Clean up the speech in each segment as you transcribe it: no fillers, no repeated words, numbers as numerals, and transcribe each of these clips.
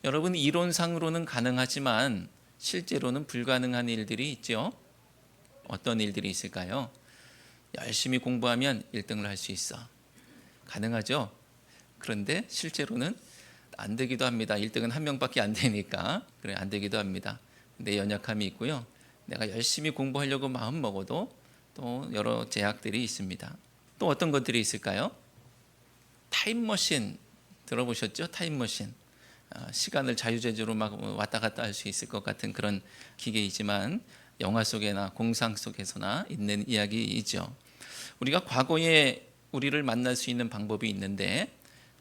여러분, 이론상으로는 가능하지만 실제로는 불가능한 일들이 있죠. 어떤 일들이 있을까요? 열심히 공부하면 1등을 할 수 있어. 가능하죠? 그런데 실제로는 안 되기도 합니다. 1등은 한 명밖에 안 되니까. 그래, 안 되기도 합니다. 내 연약함이 있고요. 내가 열심히 공부하려고 마음 먹어도 또 여러 제약들이 있습니다. 또 어떤 것들이 있을까요? 타임머신 들어보셨죠? 타임머신. 시간을 자유자재로 막 왔다 갔다 할 수 있을 것 같은 그런 기계이지만 영화 속에나 공상 속에서나 있는 이야기이죠. 우리가 과거에 우리를 만날 수 있는 방법이 있는데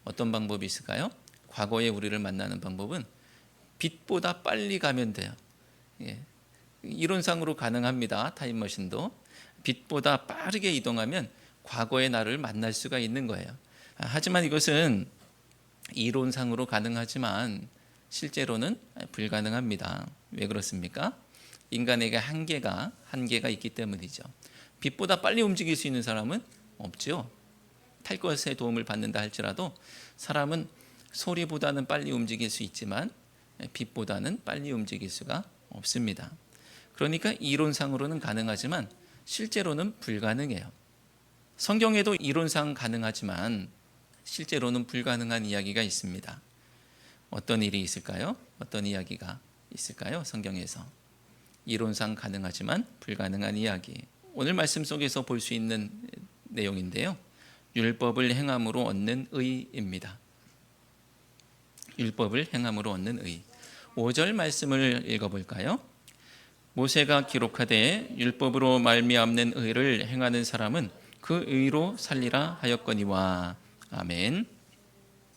어떤 방법이 있을까요? 과거에 우리를 만나는 방법은 빛보다 빨리 가면 돼요. 예. 이론상으로 가능합니다. 타임머신도. 빛보다 빠르게 이동하면 과거의 나를 만날 수가 있는 거예요. 하지만 이것은 이론상으로 가능하지만 실제로는 불가능합니다. 왜 그렇습니까? 인간에게 한계가 있기 때문이죠. 빛보다 빨리 움직일 수 있는 사람은 없죠. 탈 것의 도움을 받는다 할지라도 사람은 소리보다는 빨리 움직일 수 있지만 빛보다는 빨리 움직일 수가 없습니다. 그러니까 이론상으로는 가능하지만 실제로는 불가능해요. 성경에도 이론상 가능하지만 실제로는 불가능한 이야기가 있습니다. 어떤 일이 있을까요? 어떤 이야기가 있을까요? 성경에서 이론상 가능하지만 불가능한 이야기. 오늘 말씀 속에서 볼 수 있는 내용인데요. 율법을 행함으로 얻는 의입니다. 율법을 행함으로 얻는 의. 5절 말씀을 읽어볼까요? 모세가 기록하되 율법으로 말미암는 의를 행하는 사람은 그 의로 살리라 하였거니와. 아멘.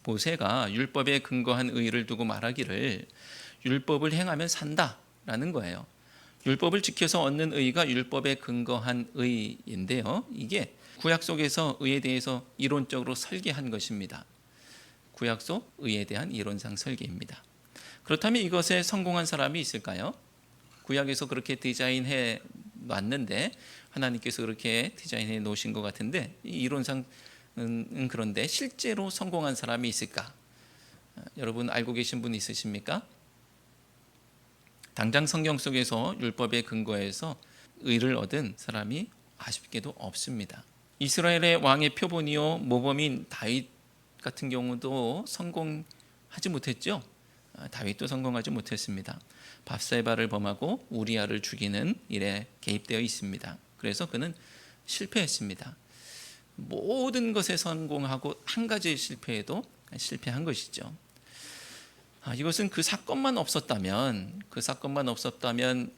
모세가 율법에 근거한 의를 두고 말하기를 율법을 행하면 산다라는 거예요. 율법을 지켜서 얻는 의가 율법에 근거한 의인데요. 이게 구약 속에서 의에 대해서 이론적으로 설계한 것입니다. 구약 속 의에 대한 이론상 설계입니다. 그렇다면 이것에 성공한 사람이 있을까요? 구약에서 그렇게 디자인해 놨는데 하나님께서 그렇게 디자인해 놓으신 것 같은데 이론상 그런데 실제로 성공한 사람이 있을까? 여러분 알고 계신 분 있으십니까? 당장 성경 속에서 율법에 근거해서 의를 얻은 사람이 아쉽게도 없습니다. 이스라엘의 왕의 표본이요 모범인 다윗 같은 경우도 성공하지 못했죠. 다윗도 성공하지 못했습니다. 밧세바를 범하고 우리아를 죽이는 일에 개입되어 있습니다. 그래서 그는 실패했습니다. 모든 것에 성공하고 한 가지 실패에도 실패한 것이죠. 이것은 그 사건만 없었다면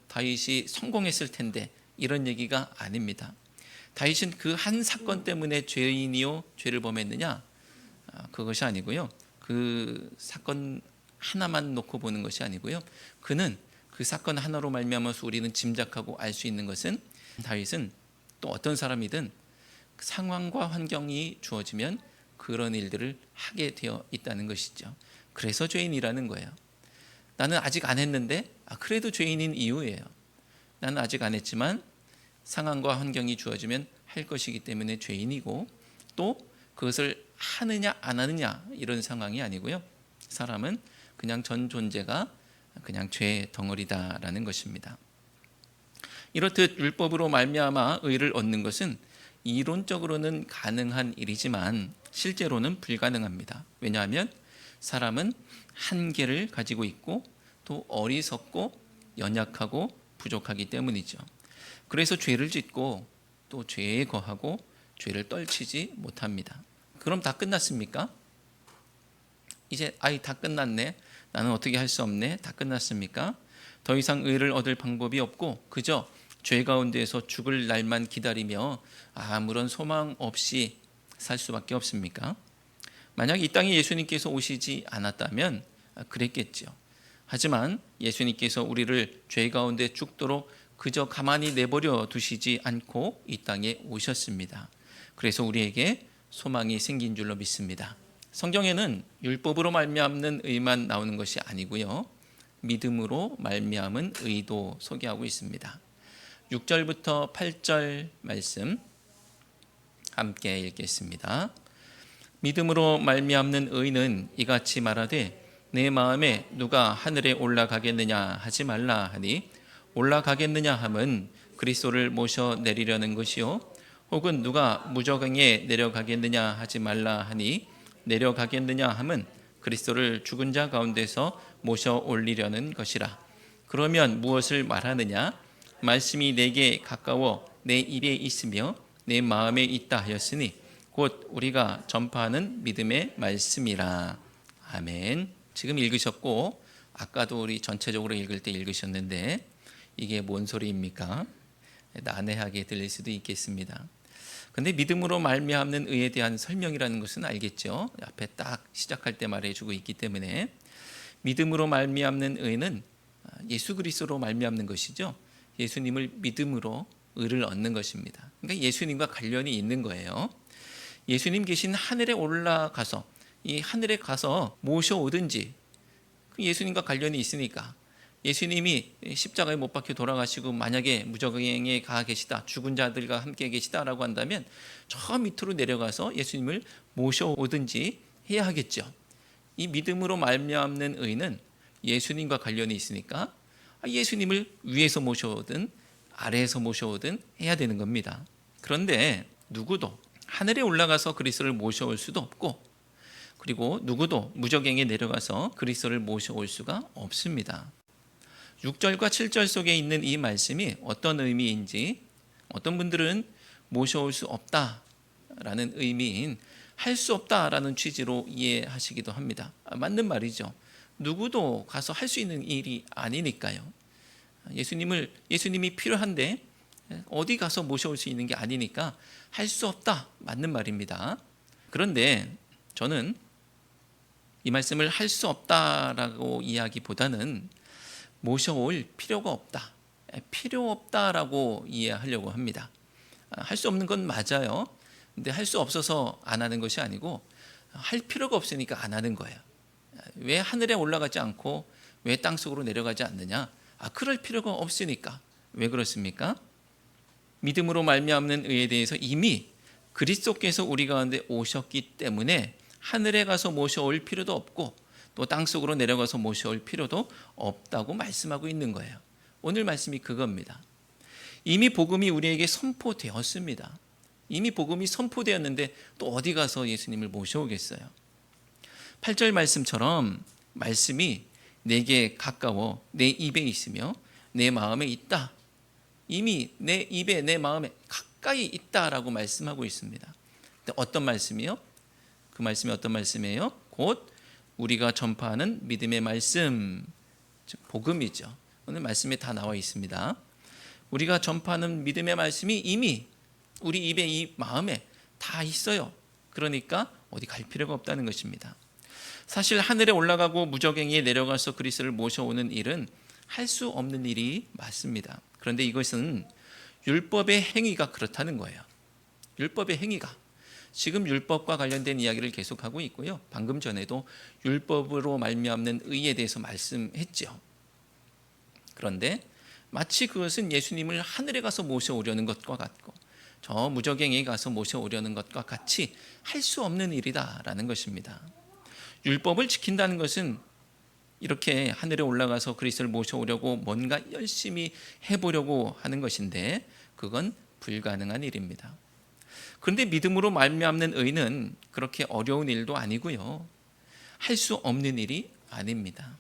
다윗이 성공했을 텐데 이런 얘기가 아닙니다. 다윗은 그 한 사건 때문에 죄인이요 죄를 범했느냐? 그것이 아니고요. 그 사건 하나만 놓고 보는 것이 아니고요. 그는 그 사건 하나로 말미암아서 우리는 짐작하고 알 수 있는 것은 다윗은 또 어떤 사람이든 상황과 환경이 주어지면 그런 일들을 하게 되어 있다는 것이죠. 그래서 죄인이라는 거예요. 나는 아직 안 했는데 그래도 죄인인 이유예요. 나는 아직 안 했지만 상황과 환경이 주어지면 할 것이기 때문에 죄인이고 또 그것을 하느냐 안 하느냐 이런 상황이 아니고요. 사람은 그냥 전 존재가 그냥 죄의 덩어리다라는 것입니다. 이렇듯 율법으로 말미암아 의를 얻는 것은 이론적으로는 가능한 일이지만 실제로는 불가능합니다. 왜냐하면 사람은 한계를 가지고 있고 또 어리석고 연약하고 부족하기 때문이죠. 그래서 죄를 짓고 또 죄에 거하고 죄를 떨치지 못합니다. 그럼 다 끝났습니까? 이제 다 끝났네. 나는 어떻게 할 수 없네. 다 끝났습니까? 더 이상 의를 얻을 방법이 없고 그저 죄 가운데에서 죽을 날만 기다리며 아무런 소망 없이 살 수밖에 없습니까? 만약 이 땅에 예수님께서 오시지 않았다면 그랬겠죠. 하지만 예수님께서 우리를 죄 가운데 죽도록 그저 가만히 내버려 두시지 않고 이 땅에 오셨습니다. 그래서 우리에게 소망이 생긴 줄로 믿습니다. 성경에는 율법으로 말미암는 의만 나오는 것이 아니고요. 믿음으로 말미암은 의도 소개하고 있습니다. 6절부터 8절 말씀 함께 읽겠습니다. 믿음으로 말미암는 의인은 이같이 말하되 내 마음에 누가 하늘에 올라가겠느냐 하지 말라 하니 올라가겠느냐 함은 그리스도를 모셔 내리려는 것이요 혹은 누가 무저강에 내려가겠느냐 하지 말라 하니 내려가겠느냐 함은 그리스도를 죽은 자 가운데서 모셔 올리려는 것이라. 그러면 무엇을 말하느냐? 말씀이 내게 가까워 내 입에 있으며 내 마음에 있다 하였으니 곧 우리가 전파하는 믿음의 말씀이라. 아멘. 지금 읽으셨고 아까도 우리 전체적으로 읽을 때 읽으셨는데 이게 뭔 소리입니까? 난해하게 들릴 수도 있겠습니다. 근데 믿음으로 말미암는 의에 대한 설명이라는 것은 알겠죠. 앞에 딱 시작할 때 말해주고 있기 때문에 믿음으로 말미암는 의는 예수 그리스도로 말미암는 것이죠. 예수님을 믿음으로 의를 얻는 것입니다. 그러니까 예수님과 관련이 있는 거예요. 예수님 계신 하늘에 올라가서 이 하늘에 가서 모셔오든지 예수님과 관련이 있으니까 예수님이 십자가에 못 박혀 돌아가시고 만약에 무저강에 가 계시다, 죽은 자들과 함께 계시다라고 한다면 저 밑으로 내려가서 예수님을 모셔오든지 해야 하겠죠. 이 믿음으로 말미암는 의는 예수님과 관련이 있으니까 예수님을 위에서 모셔오든 아래에서 모셔오든 해야 되는 겁니다. 그런데 누구도 하늘에 올라가서 그리스도를 모셔올 수도 없고 그리고 누구도 무저강에 내려가서 그리스도를 모셔올 수가 없습니다. 6절과 7절 속에 있는 이 말씀이 어떤 의미인지 어떤 분들은 모셔올 수 없다라는 의미인 할 수 없다라는 취지로 이해하시기도 합니다. 맞는 말이죠. 누구도 가서 할 수 있는 일이 아니니까요. 예수님이 필요한데 어디 가서 모셔올 수 있는 게 아니니까 할 수 없다. 맞는 말입니다. 그런데 저는 이 말씀을 할 수 없다라고 이야기보다는 모셔올 필요가 없다. 필요 없다라고 이해하려고 합니다. 할 수 없는 건 맞아요. 근데 할 수 없어서 안 하는 것이 아니고 할 필요가 없으니까 안 하는 거예요. 왜 하늘에 올라가지 않고 왜 땅속으로 내려가지 않느냐? 그럴 필요가 없으니까. 왜 그렇습니까? 믿음으로 말미암는 의에 대해서 이미 그리스도께서 우리 가운데 오셨기 때문에 하늘에 가서 모셔올 필요도 없고 또 땅속으로 내려가서 모셔올 필요도 없다고 말씀하고 있는 거예요. 오늘 말씀이 그겁니다. 이미 복음이 우리에게 선포되었습니다. 이미 복음이 선포되었는데 또 어디 가서 예수님을 모셔오겠어요? 8절 말씀처럼 말씀이 내게 가까워 내 입에 있으며 내 마음에 있다. 이미 내 입에 내 마음에 가까이 있다라고 말씀하고 있습니다. 어떤 말씀이요? 그 말씀이 어떤 말씀이에요? 곧 우리가 전파하는 믿음의 말씀, 즉 복음이죠. 오늘 말씀에 다 나와 있습니다. 우리가 전파하는 믿음의 말씀이 이미 우리 입에 이 마음에 다 있어요. 그러니까 어디 갈 필요가 없다는 것입니다. 사실 하늘에 올라가고 무저강에 내려가서 그리스도를 모셔오는 일은 할 수 없는 일이 맞습니다. 그런데 이것은 율법의 행위가 그렇다는 거예요. 율법의 행위가. 지금 율법과 관련된 이야기를 계속하고 있고요. 방금 전에도 율법으로 말미암는 의에 대해서 말씀했죠. 그런데 마치 그것은 예수님을 하늘에 가서 모셔오려는 것과 같고 저 무저강에 가서 모셔오려는 것과 같이 할 수 없는 일이다라는 것입니다. 율법을 지킨다는 것은 이렇게 하늘에 올라가서 그리스도를 모셔오려고 뭔가 열심히 해보려고 하는 것인데 그건 불가능한 일입니다. 그런데 믿음으로 말미암는 의는 그렇게 어려운 일도 아니고요. 할 수 없는 일이 아닙니다.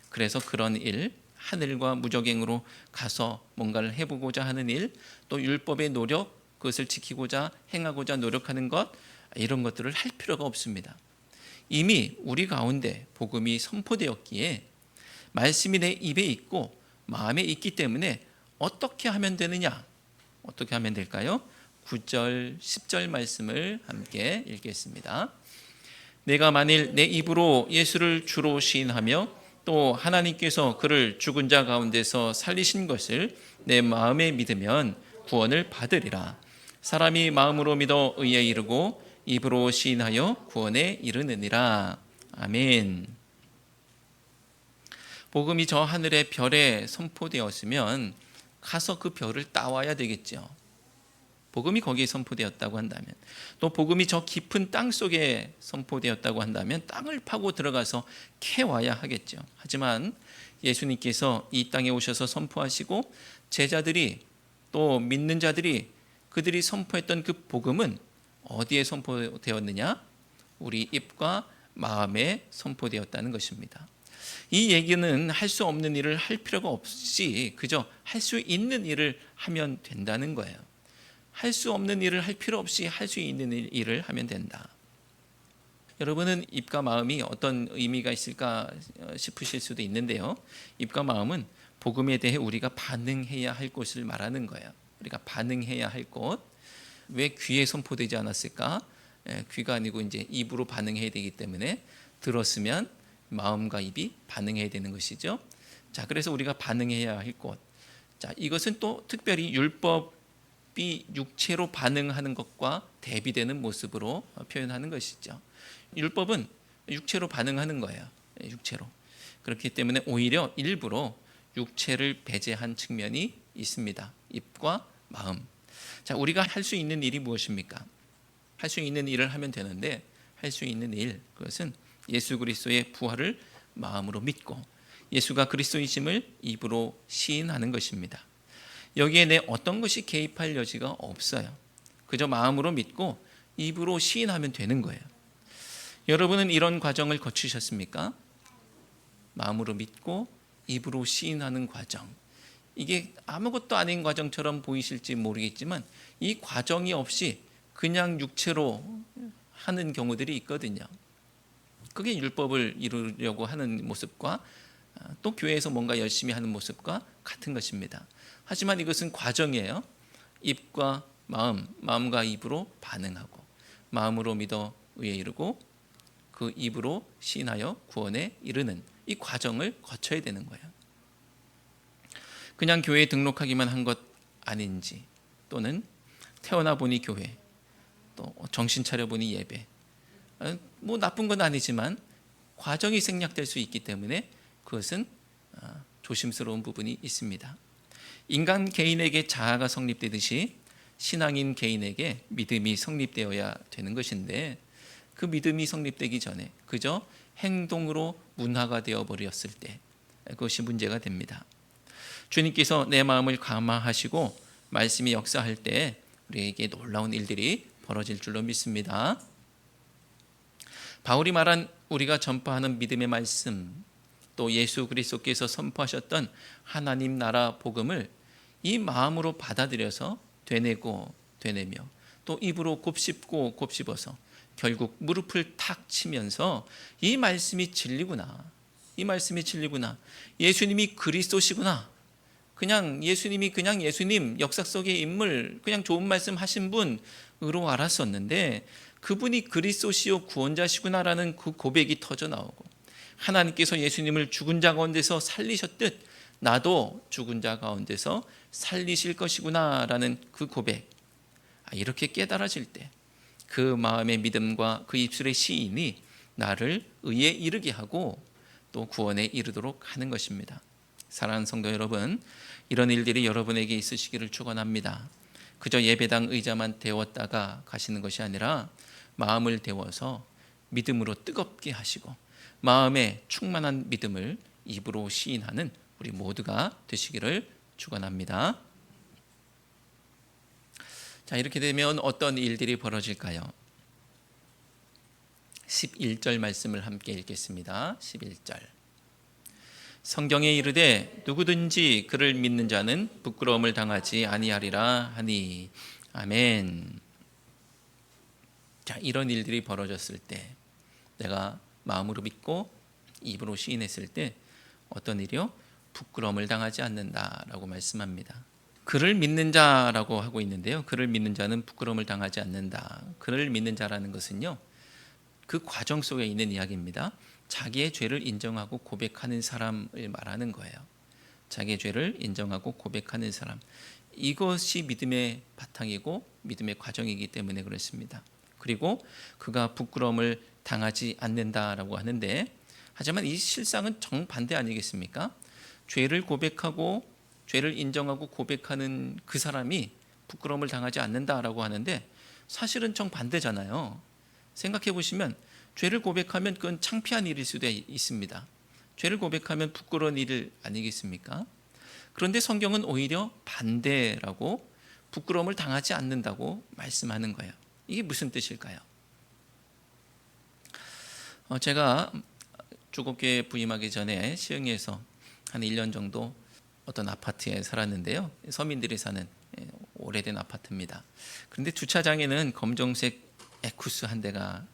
그래서 그런 일, 하늘과 무저강으로 가서 뭔가를 해보고자 하는 일, 또 율법의 노력, 그것을 지키고자 행하고자 노력하는 것, 이런 것들을 할 필요가 없습니다. 이미 우리 가운데 복음이 선포되었기에 말씀이 내 입에 있고 마음에 있기 때문에 어떻게 하면 되느냐? 어떻게 하면 될까요? 9절, 10절 말씀을 함께 읽겠습니다. 내가 만일 내 입으로 예수를 주로 시인하며 또 하나님께서 그를 죽은 자 가운데서 살리신 것을 내 마음에 믿으면 구원을 받으리라. 사람이 마음으로 믿어 의에 이르고 입으로 시인하여 구원에 이르느니라. 아멘. 복음이 저 하늘의 별에 선포되었으면 가서 그 벼를 따와야 되겠죠. 복음이 거기에 선포되었다고 한다면, 또 복음이 저 깊은 땅 속에 선포되었다고 한다면 땅을 파고 들어가서 캐와야 하겠죠. 하지만 예수님께서 이 땅에 오셔서 선포하시고 제자들이 또 믿는 자들이 그들이 선포했던 그 복음은 어디에 선포되었느냐? 우리 입과 마음에 선포되었다는 것입니다. 이 얘기는 할 수 없는 일을 할 필요가 없이 그저 할 수 있는 일을 하면 된다는 거예요. 할 수 없는 일을 할 필요 없이 할 수 있는 일을 하면 된다. 여러분은 입과 마음이 어떤 의미가 있을까 싶으실 수도 있는데요. 입과 마음은 복음에 대해 우리가 반응해야 할 것을 말하는 거예요. 우리가 반응해야 할 것. 왜 귀에 선포되지 않았을까? 귀가 아니고 이제 입으로 반응해야 되기 때문에 들었으면 마음과 입이 반응해야 되는 것이죠. 자, 그래서 우리가 반응해야 할 것. 자, 이것은 또 특별히 율법이 육체로 반응하는 것과 대비되는 모습으로 표현하는 것이죠. 율법은 육체로 반응하는 거예요. 육체로. 그렇기 때문에 오히려 일부러 육체를 배제한 측면이 있습니다. 입과 마음. 자, 우리가 할 수 있는 일이 무엇입니까? 할 수 있는 일을 하면 되는데 할 수 있는 일, 그것은 예수 그리스도의 부활을 마음으로 믿고 예수가 그리스도이심을 입으로 시인하는 것입니다. 여기에 내 어떤 것이 개입할 여지가 없어요. 그저 마음으로 믿고 입으로 시인하면 되는 거예요. 여러분은 이런 과정을 거치셨습니까? 마음으로 믿고 입으로 시인하는 과정. 이게 아무것도 아닌 과정처럼 보이실지 모르겠지만 이 과정이 없이 그냥 육체로 하는 경우들이 있거든요. 그게 율법을 이루려고 하는 모습과 또 교회에서 뭔가 열심히 하는 모습과 같은 것입니다. 하지만 이것은 과정이에요. 입과 마음, 마음과 입으로 반응하고 마음으로 믿어 의에 이르고 그 입으로 시인하여 구원에 이르는 이 과정을 거쳐야 되는 거예요. 그냥 교회에 등록하기만 한 것 아닌지, 또는 태어나 보니 교회, 또 정신 차려 보니 예배, 뭐 나쁜 건 아니지만 과정이 생략될 수 있기 때문에 그것은 조심스러운 부분이 있습니다. 인간 개인에게 자아가 성립되듯이 신앙인 개인에게 믿음이 성립되어야 되는 것인데 그 믿음이 성립되기 전에 그저 행동으로 문화가 되어버렸을 때 그것이 문제가 됩니다. 주님께서 내 마음을 감화하시고 말씀이 역사할 때 우리에게 놀라운 일들이 벌어질 줄로 믿습니다. 바울이 말한 우리가 전파하는 믿음의 말씀, 또 예수 그리스도께서 선포하셨던 하나님 나라 복음을 이 마음으로 받아들여서 되뇌며 또 입으로 곱씹고 곱씹어서 결국 무릎을 탁 치면서 이 말씀이 진리구나, 이 말씀이 진리구나, 예수님이 그리스도시구나, 그냥 예수님이 그냥 예수님 역사 속의 인물, 그냥 좋은 말씀 하신 분으로 알았었는데 그분이 그리스도시요 구원자시구나라는 그 고백이 터져 나오고 하나님께서 예수님을 죽은 자 가운데서 살리셨듯 나도 죽은 자 가운데서 살리실 것이구나라는 그 고백, 이렇게 깨달아질 때 그 마음의 믿음과 그 입술의 시인이 나를 의에 이르게 하고 또 구원에 이르도록 하는 것입니다. 사랑하는 성도 여러분, 이런 일들이 여러분에게 있으시기를 축원합니다. 그저 예배당 의자만 데웠다가 가시는 것이 아니라 마음을 데워서 믿음으로 뜨겁게 하시고 마음에 충만한 믿음을 입으로 시인하는 우리 모두가 되시기를 축원합니다. 자, 이렇게 되면 어떤 일들이 벌어질까요? 11절 말씀을 함께 읽겠습니다. 11절. 성경에 이르되 누구든지 그를 믿는 자는 부끄러움을 당하지 아니하리라 하니. 아멘. 자, 이런 일들이 벌어졌을 때, 내가 마음으로 믿고 입으로 시인했을 때 어떤 일이요? 부끄러움을 당하지 않는다라고 말씀합니다. 그를 믿는 자라고 하고 있는데요, 그를 믿는 자는 부끄러움을 당하지 않는다. 그를 믿는 자라는 것은요, 그 과정 속에 있는 이야기입니다. 자기의 죄를 인정하고 고백하는 사람을 말하는 거예요. 자기의 죄를 인정하고 고백하는 사람, 이것이 믿음의 바탕이고 믿음의 과정이기 때문에 그렇습니다. 그리고 그가 부끄러움을 당하지 않는다라고 하는데, 하지만 이 실상은 정반대 아니겠습니까? 죄를 고백하고 죄를 인정하고 고백하는 그 사람이 부끄러움을 당하지 않는다라고 하는데 사실은 정반대잖아요. 생각해 보시면 죄를 고백하면 그건 창피한 일일 수도 있습니다. 죄를 고백하면 부끄러운 일 아니겠습니까? 그런데 성경은 오히려 반대라고 부끄러움을 당하지 않는다고 말씀하는 거예요. 이게 무슨 뜻일까요? 제가 주곡교회 부임하기 전에 시흥에서 한 1년 정도 어떤 아파트에 살았는데요. 서민들이 사는 오래된 아파트입니다. 그런데 주차장에는 검정색 에쿠스 한 대가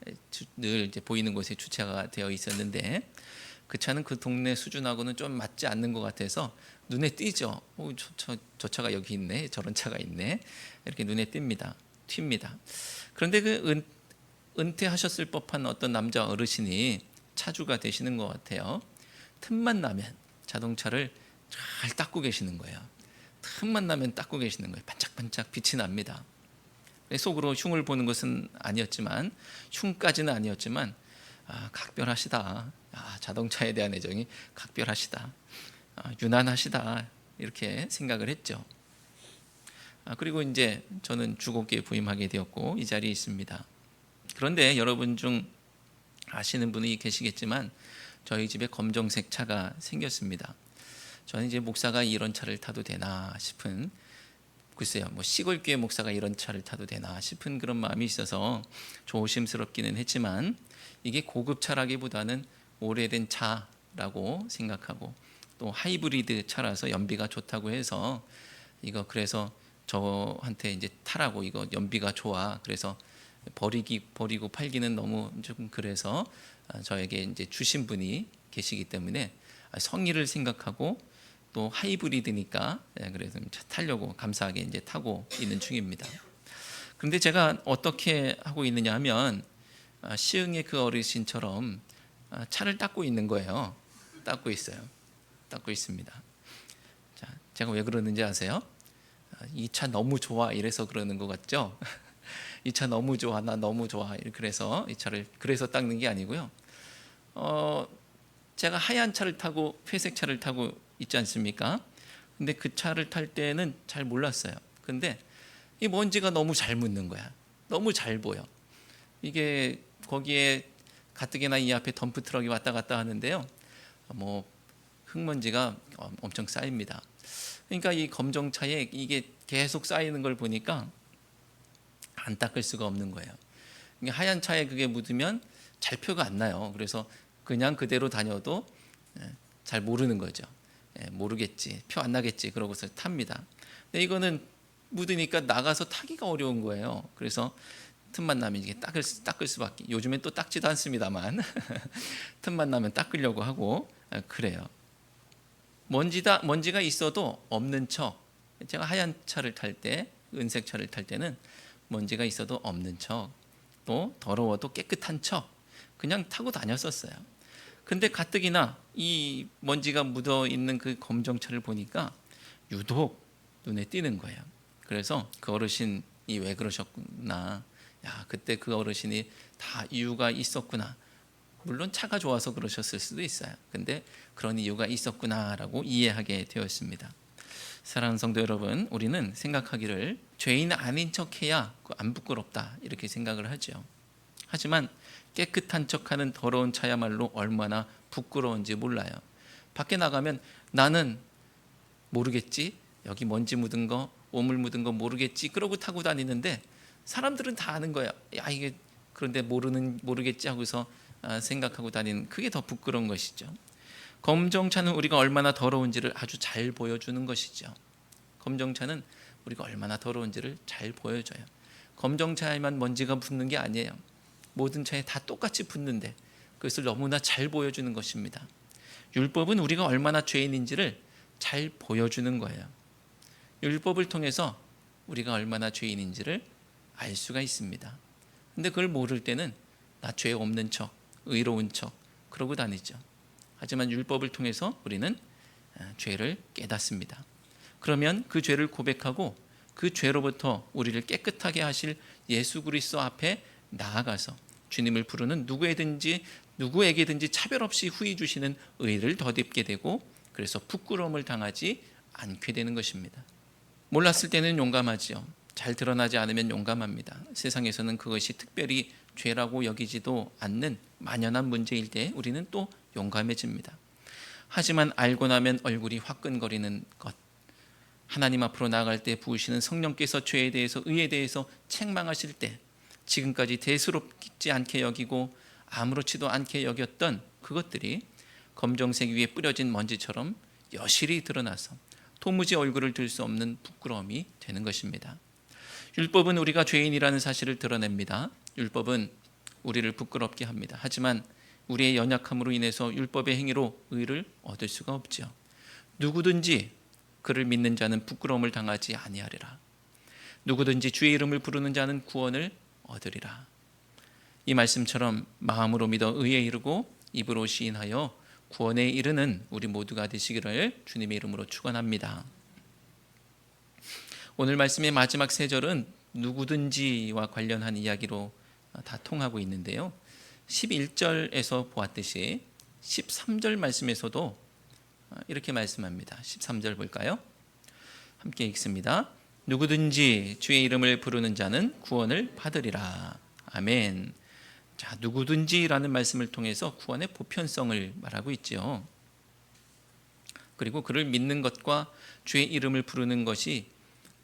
늘 이제 보이는 곳에 주차가 되어 있었는데 그 차는 그 동네 수준하고는 좀 맞지 않는 것 같아서 눈에 띄죠. 저 차가 여기 있네, 저런 차가 있네, 이렇게 눈에 띕니다. 그런데 그 은퇴하셨을 법한 어떤 남자 어르신이 차주가 되시는 것 같아요. 틈만 나면 자동차를 잘 닦고 계시는 거예요. 틈만 나면 닦고 계시는 거예요. 반짝반짝 빛이 납니다. 속으로 흉을 보는 것은 아니었지만, 흉까지는 아니었지만, 각별하시다. 자동차에 대한 애정이 각별하시다. 유난하시다. 이렇게 생각을 했죠. 그리고 이제 저는 주곡교에 부임하게 되었고 이 자리에 있습니다. 그런데 여러분 중 아시는 분이 계시겠지만 저희 집에 검정색 차가 생겼습니다. 저는 이제 목사가 이런 차를 타도 되나 싶은, 글쎄요, 뭐 시골교회 목사가 이런 차를 타도 되나 싶은 그런 마음이 있어서 조심스럽기는 했지만 이게 고급차라기보다는 오래된 차라고 생각하고 또 하이브리드 차라서 연비가 좋다고 해서 이거 그래서 저한테 이제 타라고, 이거 연비가 좋아, 그래서 버리고 팔기는 너무 좀 그래서 저에게 이제 주신 분이 계시기 때문에 성의를 생각하고 또 하이브리드니까 그래서 타려고 감사하게 이제 타고 있는 중입니다. 그런데 제가 어떻게 하고 있느냐 하면 시흥의 그 어르신처럼 차를 닦고 있는 거예요. 닦고 있습니다. 자, 제가 왜 그러는지 아세요? 이 차 너무 좋아 이래서 그러는 것 같죠? 이 차 너무 좋아, 나 너무 좋아, 그래서 이 차를 그래서 닦는 게 아니고요. 제가 하얀 차를 타고 회색 차를 타고 있지 않습니까? 근데 그 차를 탈 때는 잘 몰랐어요. 근데 이 먼지가 너무 잘 묻는 거야. 너무 잘 보여. 이게 거기에 가뜩이나 이 앞에 덤프 트럭이 왔다 갔다 하는데요. 뭐 흙먼지가 엄청 쌓입니다. 그러니까 이 검정차에 이게 계속 쌓이는 걸 보니까 안 닦을 수가 없는 거예요. 하얀 차에 그게 묻으면 잘 표가 안 나요. 그래서 그냥 그대로 다녀도 잘 모르는 거죠. 모르겠지, 표 안 나겠지, 그러고서 탑니다. 근데 이거는 묻으니까 나가서 타기가 어려운 거예요. 그래서 틈만 나면 이게 닦을 수밖에. 요즘엔 또 닦지도 않습니다만 틈만 나면 닦으려고 하고 그래요. 먼지가 있어도 없는 척. 제가 하얀 차를 탈 때, 은색 차를 탈 때는 먼지가 있어도 없는 척, 또 더러워도 깨끗한 척 그냥 타고 다녔었어요. 근데 가뜩이나 이 먼지가 묻어 있는 그 검정차를 보니까 유독 눈에 띄는 거예요. 그래서 그 어르신이 왜 그러셨구나. 그때 그 어르신이 다 이유가 있었구나. 물론 차가 좋아서 그러셨을 수도 있어요. 근데 그런 이유가 있었구나라고 이해하게 되었습니다. 사랑하는 성도 여러분, 우리는 생각하기를 죄인 아닌 척해야 안 부끄럽다 이렇게 생각을 하죠. 하지만 깨끗한 척하는 더러운 차야말로 얼마나 부끄러운지 몰라요. 밖에 나가면 나는 모르겠지, 여기 먼지 묻은 거, 오물 묻은 거 모르겠지, 그러고 타고 다니는데 사람들은 다 아는 거야. 이게 그런데 모르겠지 하고서 생각하고 다니는, 그게 더 부끄러운 것이죠. 검정차는 우리가 얼마나 더러운지를 아주 잘 보여주는 것이죠. 검정차는 우리가 얼마나 더러운지를 잘 보여줘요. 검정차에만 먼지가 붙는 게 아니에요. 모든 차에 다 똑같이 붙는데 그것을 너무나 잘 보여주는 것입니다. 율법은 우리가 얼마나 죄인인지를 잘 보여주는 거예요. 율법을 통해서 우리가 얼마나 죄인인지를 알 수가 있습니다. 근데 그걸 모를 때는 나 죄 없는 척, 의로운 척 그러고 다니죠. 하지만 율법을 통해서 우리는 죄를 깨닫습니다. 그러면 그 죄를 고백하고 그 죄로부터 우리를 깨끗하게 하실 예수 그리스도 앞에 나아가서 주님을 부르는 누구에게든지 차별 없이 후히 주시는 의를 덧입게 되고, 그래서 부끄러움을 당하지 않게 되는 것입니다. 몰랐을 때는 용감하지요. 잘 드러나지 않으면 용감합니다. 세상에서는 그것이 특별히 죄라고 여기지도 않는 만연한 문제일 때 우리는 또 용감해집니다. 하지만 알고 나면 얼굴이 화끈거리는 것, 하나님 앞으로 나아갈 때 부으시는 성령께서 죄에 대해서, 의에 대해서 책망하실 때 지금까지 대수롭지 않게 여기고 아무렇지도 않게 여겼던 그것들이 검정색 위에 뿌려진 먼지처럼 여실히 드러나서 도무지 얼굴을 들 수 없는 부끄러움이 되는 것입니다. 율법은 우리가 죄인이라는 사실을 드러냅니다. 율법은 우리를 부끄럽게 합니다. 하지만 우리의 연약함으로 인해서 율법의 행위로 의를 얻을 수가 없지요. 누구든지 그를 믿는 자는 부끄러움을 당하지 아니하리라. 누구든지 주의 이름을 부르는 자는 구원을 얻으리라. 이 말씀처럼 마음으로 믿어 의에 이르고 입으로 시인하여 구원에 이르는 우리 모두가 되시기를 주님의 이름으로 축원합니다. 오늘 말씀의 마지막 세 절은 누구든지와 관련한 이야기로 다 통하고 있는데요. 11절에서 보았듯이 13절 말씀에서도 이렇게 말씀합니다. 13절 볼까요? 함께 읽습니다. 누구든지 주의 이름을 부르는 자는 구원을 받으리라. 아멘. 자, 누구든지라는 말씀을 통해서 구원의 보편성을 말하고 있죠. 그리고 그를 믿는 것과 주의 이름을 부르는 것이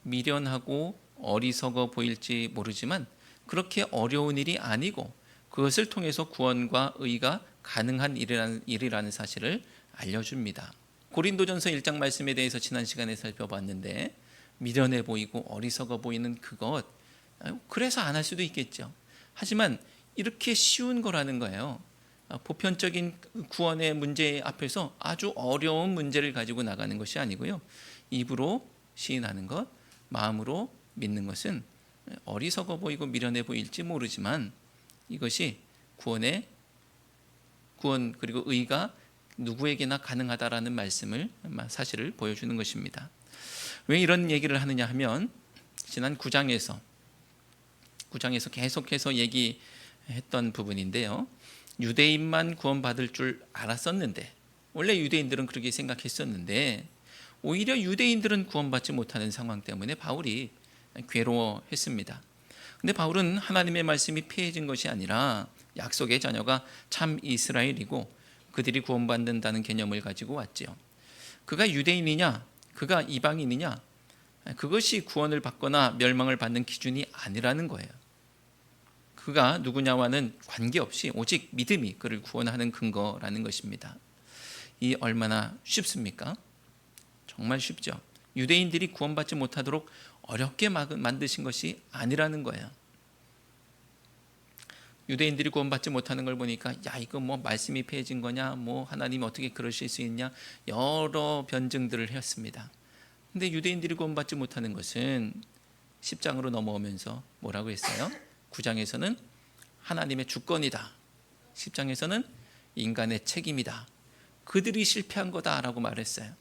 미련하고 어리석어 보일지 모르지만 그렇게 어려운 일이 아니고 그것을 통해서 구원과 의가 가능한 일이라는 사실을 알려줍니다. 고린도전서 1장 말씀에 대해서 지난 시간에 살펴봤는데 미련해 보이고 어리석어 보이는 그것, 그래서 안 할 수도 있겠죠. 하지만 이렇게 쉬운 거라는 거예요. 보편적인 구원의 문제 앞에서 아주 어려운 문제를 가지고 나가는 것이 아니고요. 입으로 시인하는 것, 마음으로 믿는 것은 어리석어 보이고 미련해 보일지 모르지만 이것이 구원 그리고 의가 누구에게나 가능하다라는 사실을 보여주는 것입니다. 왜 이런 얘기를 하느냐 하면 지난 9장에서 계속해서 얘기했던 부분인데요. 유대인만 구원받을 줄 알았었는데, 원래 유대인들은 그렇게 생각했었는데 오히려 유대인들은 구원받지 못하는 상황 때문에 바울이 괴로워했습니다. 근데 바울은 하나님의 말씀이 폐해진 것이 아니라 약속의 자녀가 참 이스라엘이고 그들이 구원받는다는 개념을 가지고 왔지요. 그가 유대인이냐, 그가 이방인이냐, 그것이 구원을 받거나 멸망을 받는 기준이 아니라는 거예요. 그가 누구냐와는 관계없이 오직 믿음이 그를 구원하는 근거라는 것입니다. 이 얼마나 쉽습니까? 정말 쉽죠. 유대인들이 구원받지 못하도록 어렵게 만드신 것이 아니라는 거예요. 유대인들이 구원받지 못하는 걸 보니까 야, 이거 뭐 말씀이 폐해진 거냐, 뭐 하나님 어떻게 그러실 수 있냐, 여러 변증들을 했습니다. 근데 유대인들이 구원받지 못하는 것은 10장으로 넘어오면서 뭐라고 했어요? 9장에서는 하나님의 주권이다, 10장에서는 인간의 책임이다, 그들이 실패한 거다라고 말했어요.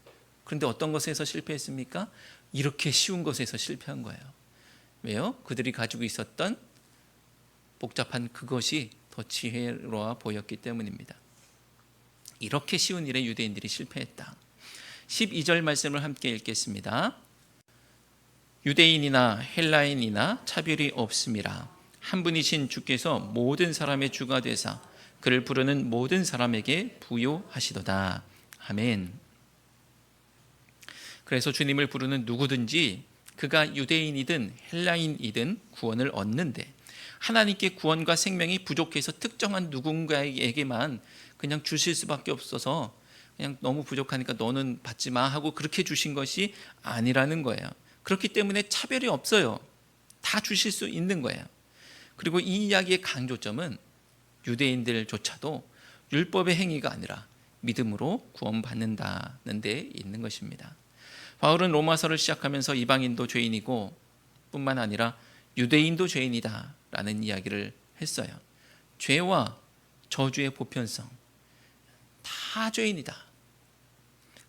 그런데 어떤 것에서 실패했습니까? 이렇게 쉬운 것에서 실패한 거예요. 왜요? 그들이 가지고 있었던 복잡한 그것이 더 지혜로워 보였기 때문입니다. 이렇게 쉬운 일에 유대인들이 실패했다. 12절 말씀을 함께 읽겠습니다. 유대인이나 헬라인이나 차별이 없음이라. 한 분이신 주께서 모든 사람의 주가 되사 그를 부르는 모든 사람에게 부요하시도다. 아멘. 그래서 주님을 부르는 누구든지 그가 유대인이든 헬라인이든 구원을 얻는데, 하나님께 구원과 생명이 부족해서 특정한 누군가에게만 그냥 주실 수밖에 없어서 그냥 너무 부족하니까 너는 받지 마 하고 그렇게 주신 것이 아니라는 거예요. 그렇기 때문에 차별이 없어요. 다 주실 수 있는 거예요. 그리고 이 이야기의 강조점은 유대인들조차도 율법의 행위가 아니라 믿음으로 구원받는다는 데 있는 것입니다. 바울은 로마서를 시작하면서 이방인도 죄인이고 뿐만 아니라 유대인도 죄인이다 라는 이야기를 했어요. 죄와 저주의 보편성, 다 죄인이다.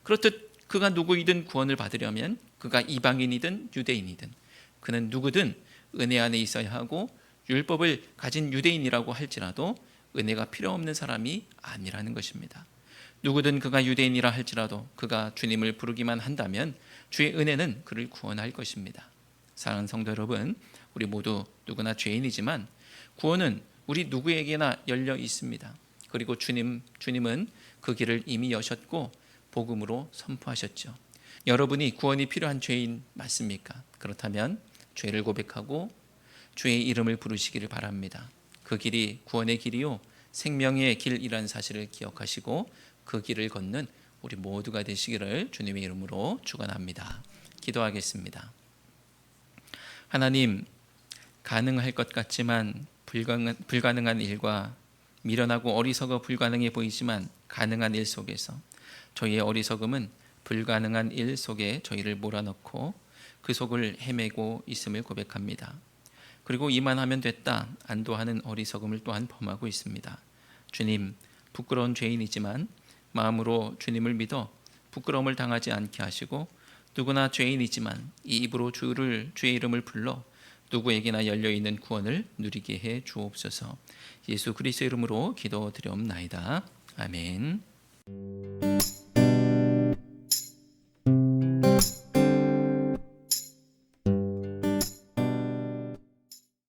그렇듯 그가 누구이든 구원을 받으려면 그가 이방인이든 유대인이든 그는 누구든 은혜 안에 있어야 하고, 율법을 가진 유대인이라고 할지라도 은혜가 필요 없는 사람이 아니라는 것입니다. 누구든 그가 유대인이라 할지라도 그가 주님을 부르기만 한다면 주의 은혜는 그를 구원할 것입니다. 사랑하는 성도 여러분, 우리 모두 누구나 죄인이지만 구원은 우리 누구에게나 열려 있습니다. 그리고 주님은 그 길을 이미 여셨고 복음으로 선포하셨죠. 여러분이 구원이 필요한 죄인 맞습니까? 그렇다면 죄를 고백하고 주의 이름을 부르시기를 바랍니다. 그 길이 구원의 길이요 생명의 길이라는 사실을 기억하시고 그 길을 걷는 우리 모두가 되시기를 주님의 이름으로 축원합니다. 기도하겠습니다. 하나님, 가능할 것 같지만 불가능한 일과 미련하고 어리석어 불가능해 보이지만 가능한 일 속에서 저희의 어리석음은 불가능한 일 속에 저희를 몰아넣고 그 속을 헤매고 있음을 고백합니다. 그리고 이만하면 됐다 안도하는 어리석음을 또한 범하고 있습니다. 주님, 부끄러운 죄인이지만 마음으로 주님을 믿어 부끄러움을 당하지 않게 하시고 누구나 죄인이지만 이 입으로 주의 이름을 불러 누구에게나 열려있는 구원을 누리게 해 주옵소서. 예수 그리스도의 이름으로 기도드리옵나이다. 아멘.